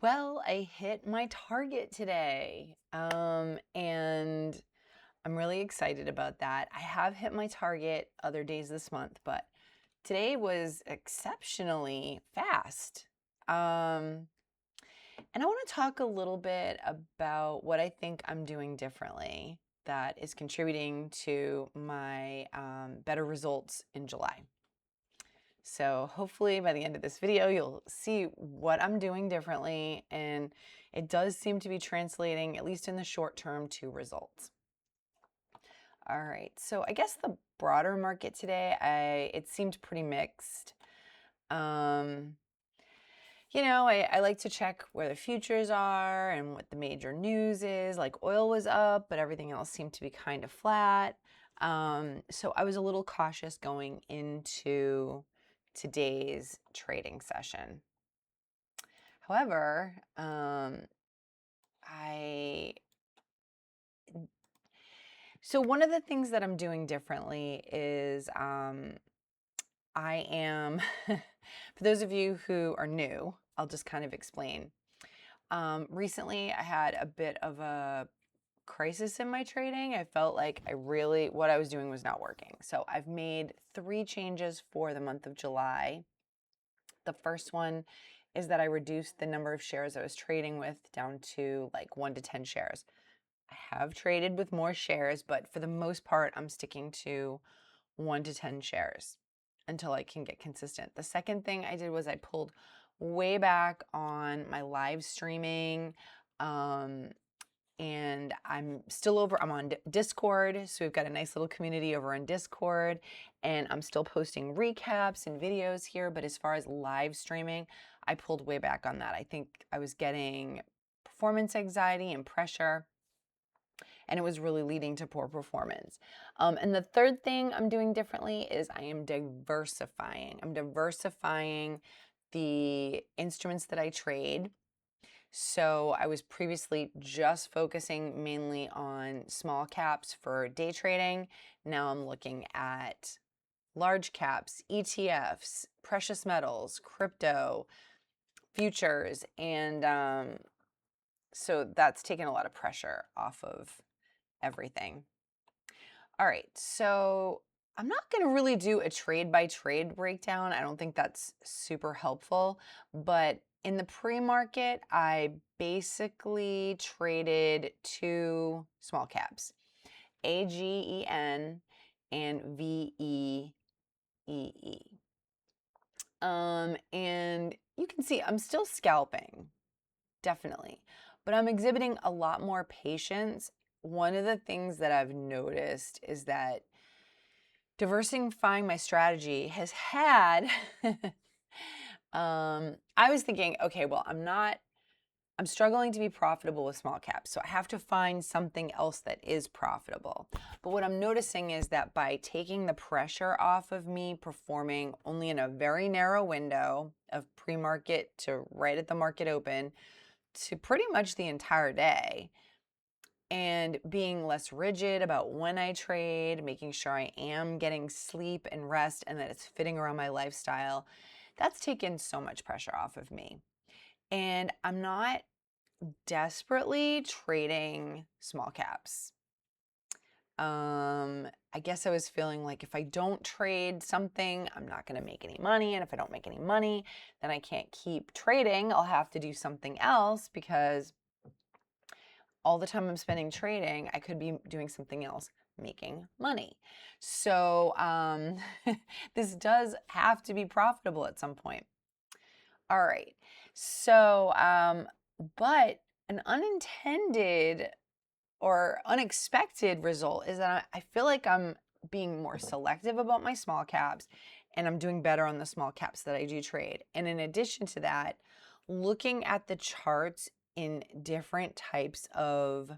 Well, I hit my target today, and I'm really excited about that. I have hit my target other days this month, but today was exceptionally fast. Um, and I want to talk a little bit about what I think I'm doing differently that is contributing to my better results in July. So hopefully by the end of this video, you'll see what I'm doing differently, and it does seem to be translating, at least in the short term, to results. All right, so I guess the broader market today, it seemed pretty mixed. Um, I like to check where the futures are and what the major news is. Like oil was up, but everything else seemed to be kind of flat. So I was a little cautious going into today's trading session. However, I so one of the things that I'm doing differently is I am, for those of you who are new, I'll just kind of explain. Recently, I had a bit of a crisis in my trading. I felt like what I was doing was not working. So I've made 3 changes for the month of July. The first one is that I reduced the number of shares I was trading with down to like 1 to 10 shares. I have traded with more shares, but for the most part, I'm sticking to 1 to 10 shares until I can get consistent. The second thing I did was I pulled way back on my live streaming. And I'm on Discord. So we've got a nice little community over on Discord, and I'm still posting recaps and videos here. But as far as live streaming, I pulled way back on that. I think I was getting performance anxiety and pressure, and it was really leading to poor performance. And the third thing I'm doing differently is I am diversifying. I'm diversifying the instruments that I trade. So I was previously just focusing mainly on small caps for day trading. Now I'm looking at large caps, ETFs, precious metals, crypto, futures, and so that's taken a lot of pressure off of everything. All right, so I'm not going to really do a trade by trade breakdown. I don't think that's super helpful, but in the pre-market, I basically traded 2 small caps, AGEN and VEEE. And you can see I'm still scalping, definitely, but I'm exhibiting a lot more patience. One of the things that I've noticed is that diversifying my strategy has had, I was thinking, okay, well, I'm struggling to be profitable with small caps, so I have to find something else that is profitable. But what I'm noticing is that by taking the pressure off of me performing only in a very narrow window of pre-market to right at the market open to pretty much the entire day, and being less rigid about when I trade, making sure I am getting sleep and rest and that it's fitting around my lifestyle, that's taken so much pressure off of me. And I'm not desperately trading small caps. I guess I was feeling like if I don't trade something, I'm not going to make any money. And if I don't make any money, then I can't keep trading. I'll have to do something else because all the time I'm spending trading, I could be doing something else, making money. So this does have to be profitable at some point. All right. So, but an unintended or unexpected result is that I feel like I'm being more selective about my small caps, and I'm doing better on the small caps that I do trade. And in addition to that, looking at the charts in different types of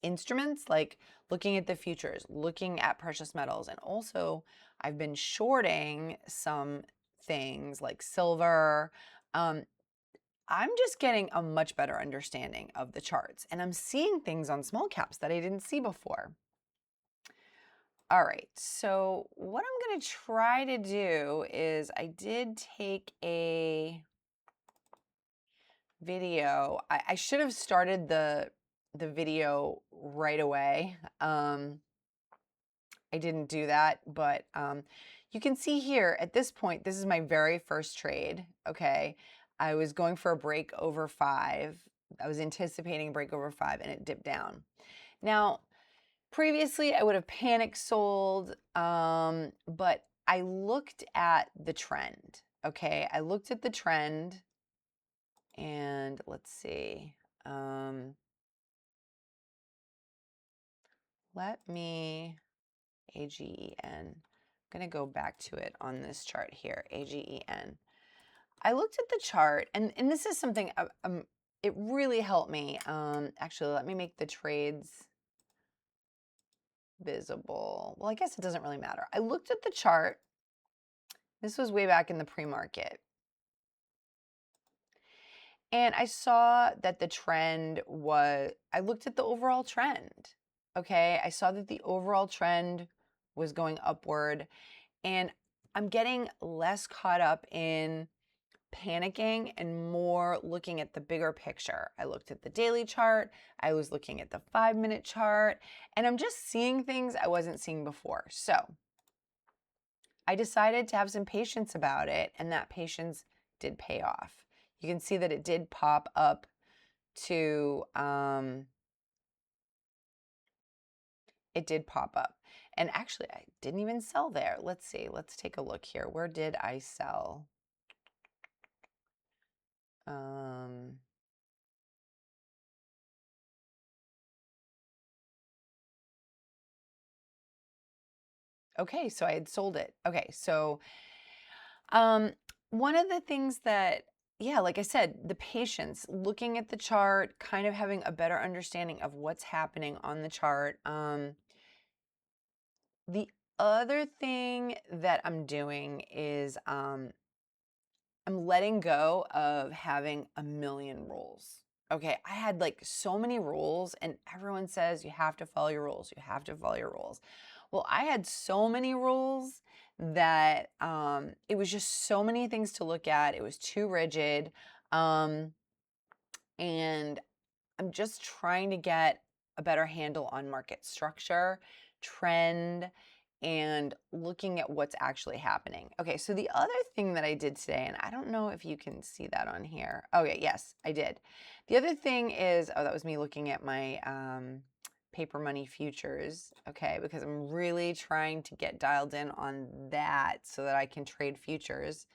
instruments, like looking at the futures, looking at precious metals, and also I've been shorting some things like silver. I'm just getting a much better understanding of the charts, and I'm seeing things on small caps that I didn't see before. All right, so what I'm going to try to do is I did take a video, I should have started the video right away. I didn't do that, but you can see here at this point, this is my very first trade. Okay. I was going for a break over 5. I was anticipating a break over 5 and it dipped down. Now, previously I would have panic sold, but I looked at the trend. Okay. I looked at the trend and let's see. Let me AGEN. I'm going to go back to it on this chart here, AGEN. I looked at the chart, and this is something, it really helped me. Actually, let me make the trades visible. Well, I guess it doesn't really matter. I looked at the chart. This was way back in the pre-market. And I saw that the trend was, I looked at the overall trend. Okay, I saw that the overall trend was going upward. And I'm getting less caught up in panicking and more looking at the bigger picture. I looked at the daily chart, I was looking at the 5-minute chart, and I'm just seeing things I wasn't seeing before. So I decided to have some patience about it, and that patience did pay off. You can see that it did pop up to, it did pop up. And actually, I didn't even sell there. Let's see. Let's take a look here. Where did I sell? Okay, so I had sold it. Okay, so one of the things that, yeah, like I said, the patience, looking at the chart, kind of having a better understanding of what's happening on the chart. The other thing that I'm doing is I'm letting go of having a million rules. Okay, I had like so many rules, and everyone says you have to follow your rules. You have to follow your rules. Well, I had so many rules that it was just so many things to look at. It was too rigid. And I'm just trying to get a better handle on market structure, trend, and looking at what's actually happening. Okay, so the other thing that I did today, and I don't know if you can see that on here. Okay, yes, I did. The other thing is, oh, that was me looking at my paper money futures, okay, because I'm really trying to get dialed in on that so that I can trade futures.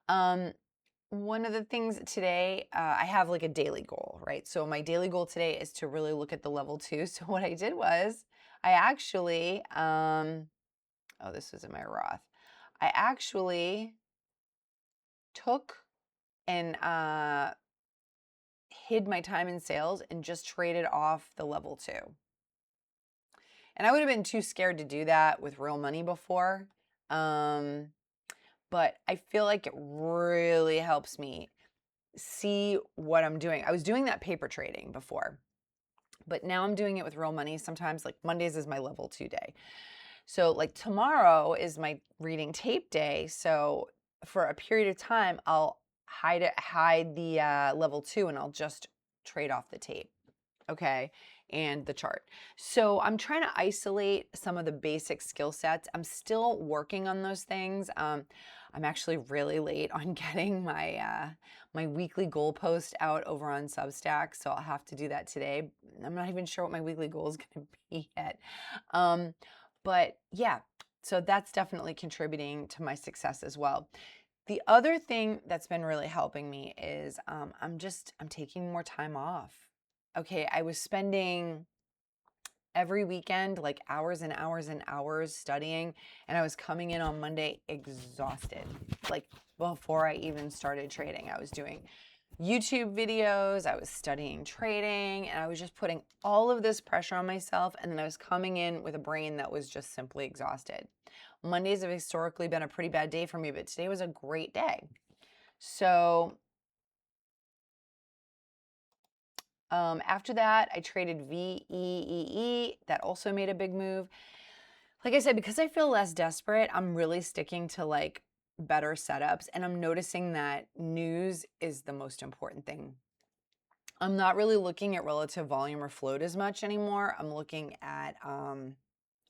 One of the things today, I have like a daily goal, right? So my daily goal today is to really look at the level 2. So what I did was I actually, oh, this was in my Roth. I actually took and hid my time in sales and just traded off the level 2. And I would have been too scared to do that with real money before. But I feel like it really helps me see what I'm doing. I was doing that paper trading before, but now I'm doing it with real money. Sometimes like Mondays is my level 2 day. So like tomorrow is my reading tape day. So for a period of time, I'll hide the level 2 and I'll just trade off the tape. Okay. And the chart. So I'm trying to isolate some of the basic skill sets. I'm still working on those things. I'm actually really late on getting my my weekly goal post out over on Substack, so I'll have to do that today. I'm not even sure what my weekly goal is going to be yet. But yeah, so that's definitely contributing to my success as well. The other thing that's been really helping me is I'm taking more time off. Okay, I was spending every weekend like hours and hours and hours studying, and I was coming in on Monday exhausted. Like before I even started trading, I was doing YouTube videos, I was studying trading, and I was just putting all of this pressure on myself, and then I was coming in with a brain that was just simply exhausted. Mondays have historically been a pretty bad day for me, but today was a great day. So after that, I traded VEEE. That also made a big move. Like I said, because I feel less desperate, I'm really sticking to like better setups, and I'm noticing that news is the most important thing I'm not really looking at relative volume or float as much anymore. I'm looking at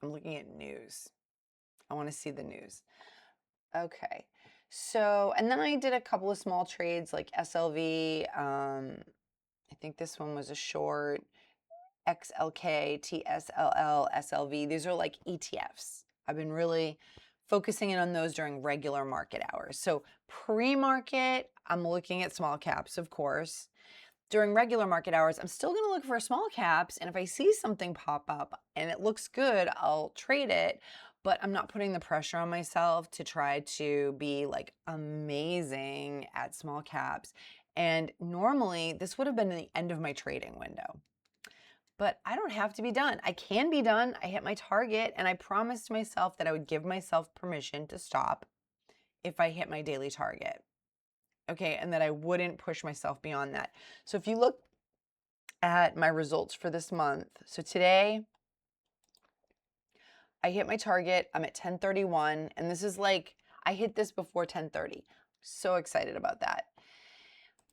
news. I want to see the news. Okay. So, and then I did a couple of small trades like SLV. I think this one was a short. XLK, TSLL, SLV. These are like ETFs. I've been really focusing in on those during regular market hours. So pre-market, I'm looking at small caps, of course. During regular market hours, I'm still going to look for small caps. And if I see something pop up and it looks good, I'll trade it. But I'm not putting the pressure on myself to try to be like amazing at small caps. And normally, this would have been the end of my trading window. But I don't have to be done. I can be done. I hit my target, and I promised myself that I would give myself permission to stop if I hit my daily target. Okay, and that I wouldn't push myself beyond that. So if you look at my results for this month, so today I hit my target. I'm at 1031, and this is like, I hit this before 1030. So excited about that.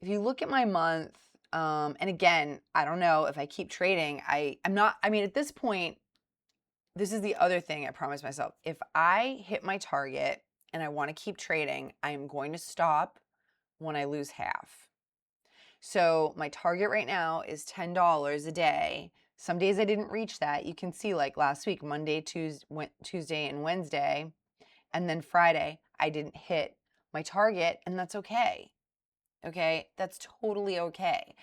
If you look at my month, and again, I don't know if I keep trading, at this point, this is the other thing I promised myself. If I hit my target and I want to keep trading, I am going to stop when I lose half. So my target right now is $10 a day. Some days I didn't reach that. You can see like last week, Monday, Tuesday, and Wednesday, and then Friday, I didn't hit my target, and that's okay. Okay, that's totally okay.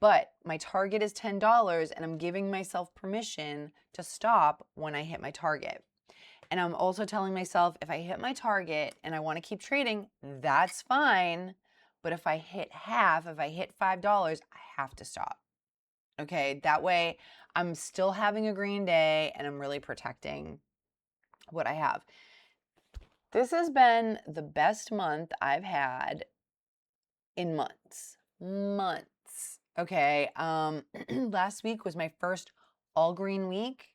But my target is $10, and I'm giving myself permission to stop when I hit my target. And I'm also telling myself if I hit my target and I want to keep trading, that's fine. But if I hit half, if I hit $5, I have to stop. Okay, that way I'm still having a green day and I'm really protecting what I have. This has been the best month I've had in months. Okay, last week was my first all green week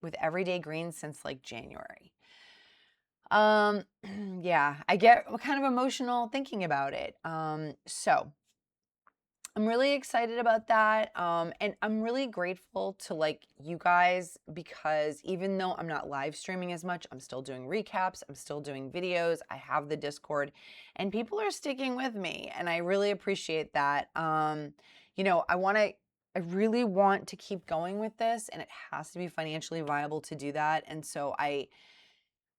with everyday green since like January. Yeah, I get kind of emotional thinking about it. So I'm really excited about that. And I'm really grateful to like you guys because even though I'm not live streaming as much, I'm still doing recaps, I'm still doing videos, I have the Discord, and people are sticking with me, and I really appreciate that. I really want to keep going with this, and it has to be financially viable to do that. And so I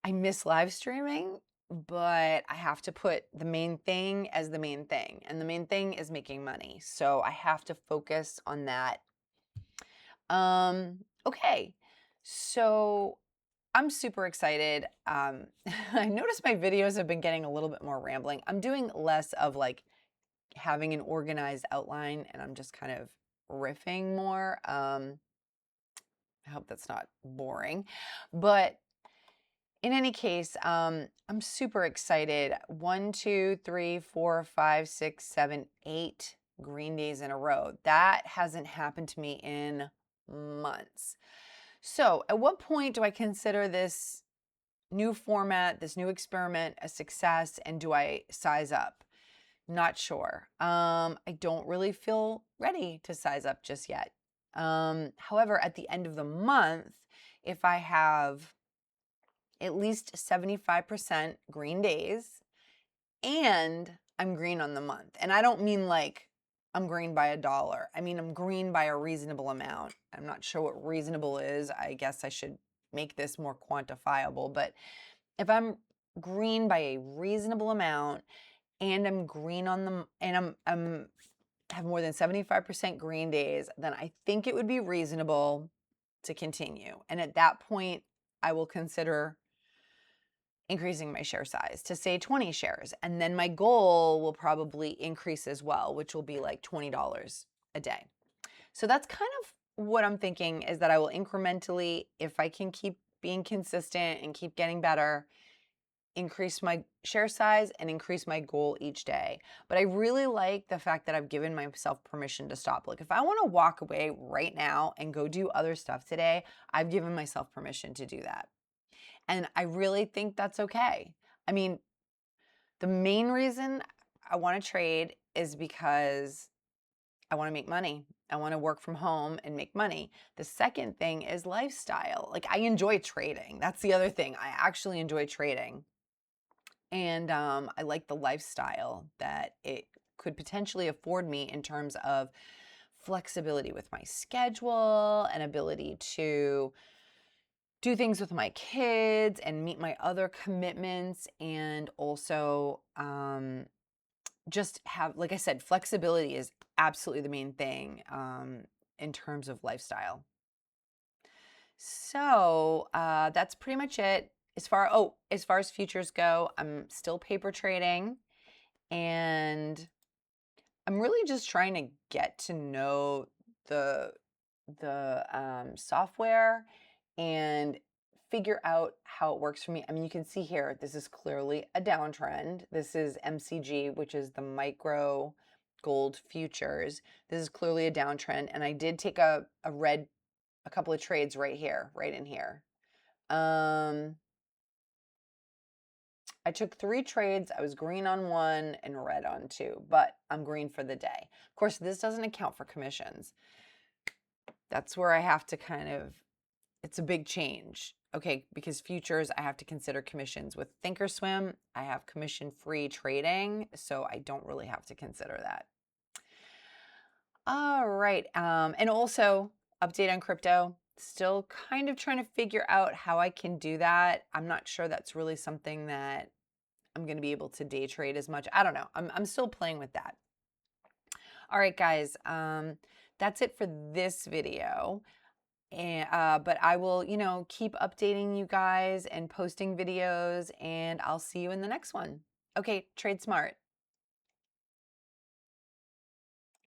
miss live streaming, but I have to put the main thing as the main thing. And the main thing is making money. So I have to focus on that. Okay. So I'm super excited. I noticed my videos have been getting a little bit more rambling. I'm doing less of like having an organized outline, and I'm just kind of riffing more. I hope that's not boring, but in any case, I'm super excited. 1, 2, 3, 4, 5, 6, 7, 8 green days in a row. That hasn't happened to me in months. So at what point do I consider this new format, this new experiment a success, and do I size up? Not sure. I don't really feel ready to size up just yet. However, at the end of the month, if I have at least 75% green days and I'm green on the month. And I don't mean like I'm green by $1. I mean, I'm green by a reasonable amount. I'm not sure what reasonable is. I guess I should make this more quantifiable. But if I'm green by a reasonable amount and I'm green on them and I'm have more than 75% green days, then I think it would be reasonable to continue. And at that point, I will consider increasing my share size to say 20 shares. And then my goal will probably increase as well, which will be like $20 a day. So that's kind of what I'm thinking, is that I will incrementally, if I can keep being consistent and keep getting better, increase my share size and increase my goal each day. But I really like the fact that I've given myself permission to stop. Like if I want to walk away right now and go do other stuff today, I've given myself permission to do that. And I really think that's okay. I mean, the main reason I want to trade is because I want to make money. I want to work from home and make money. The second thing is lifestyle. Like, I enjoy trading. That's the other thing. I actually enjoy trading. And I like the lifestyle that it could potentially afford me in terms of flexibility with my schedule and ability to do things with my kids and meet my other commitments, and also just have, like I said, flexibility is absolutely the main thing in terms of lifestyle. So that's pretty much it. As far as futures go, I'm still paper trading, and I'm really just trying to get to know the software and figure out how it works for me. I mean, you can see here, this is clearly a downtrend. This is MCG, which is the micro gold futures. This is clearly a downtrend, and I did take a couple of trades right here, right in here. I took 3 trades. I was green on 1 and red on 2, but I'm green for the day. Of course, this doesn't account for commissions. That's where I have to it's a big change. Okay, because futures, I have to consider commissions. With Thinkorswim, I have commission-free trading, so I don't really have to consider that. All right, and also update on crypto. Still kind of trying to figure out how I can do that. I'm not sure that's really something that I'm going to be able to day trade as much. I don't know. I'm still playing with that. All right, guys, that's it for this video. And, but I will, keep updating you guys and posting videos, and I'll see you in the next one. Okay, trade smart.